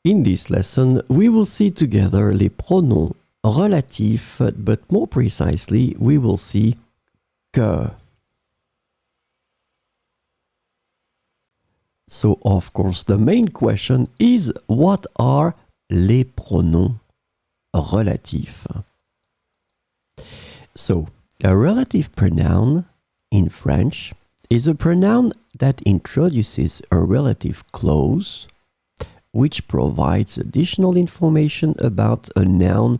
In this lesson, we will see together les pronoms relatifs, but more precisely, we will see que. So, of course, the main question is, what are les pronoms relatifs? So, a relative pronoun in French is a pronoun that introduces a relative clause which provides additional information about a noun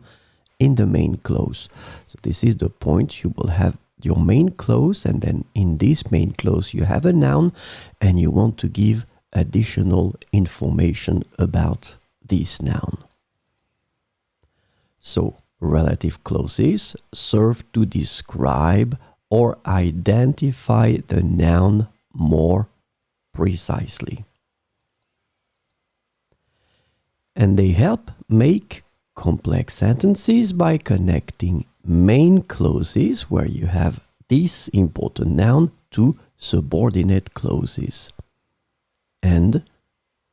in the main clause. So this is the point. You will have your main clause, and then in this main clause you have a noun and you want to give additional information about this noun. So relative clauses serve to describe or identify the noun more precisely. And they help make complex sentences by connecting main clauses where you have this important noun to subordinate clauses and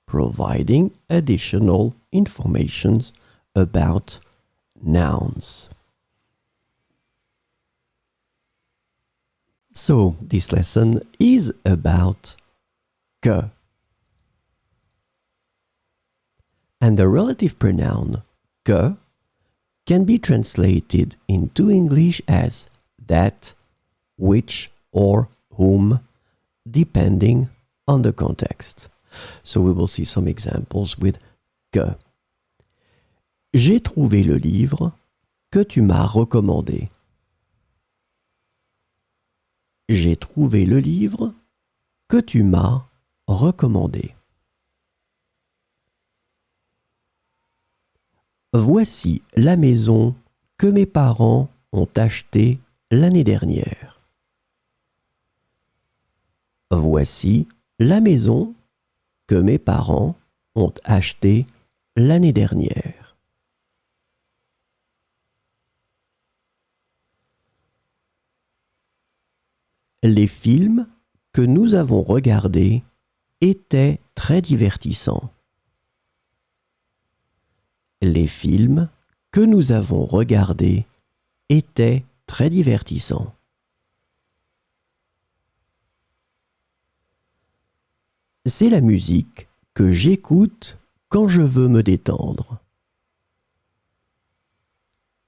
providing additional information about nouns. So this lesson is about que. And the relative pronoun que can be translated into English as that, which, or whom, depending on the context. So we will see some examples with que. J'ai trouvé le livre que tu m'as recommandé. J'ai trouvé le livre que tu m'as recommandé. Voici la maison que mes parents ont achetée l'année dernière. Voici la maison que mes parents ont achetée l'année dernière. Les films que nous avons regardés étaient très divertissants. Les films que nous avons regardés étaient très divertissants. C'est la musique que j'écoute quand je veux me détendre.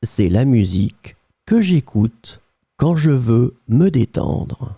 C'est la musique que j'écoute quand je veux me détendre.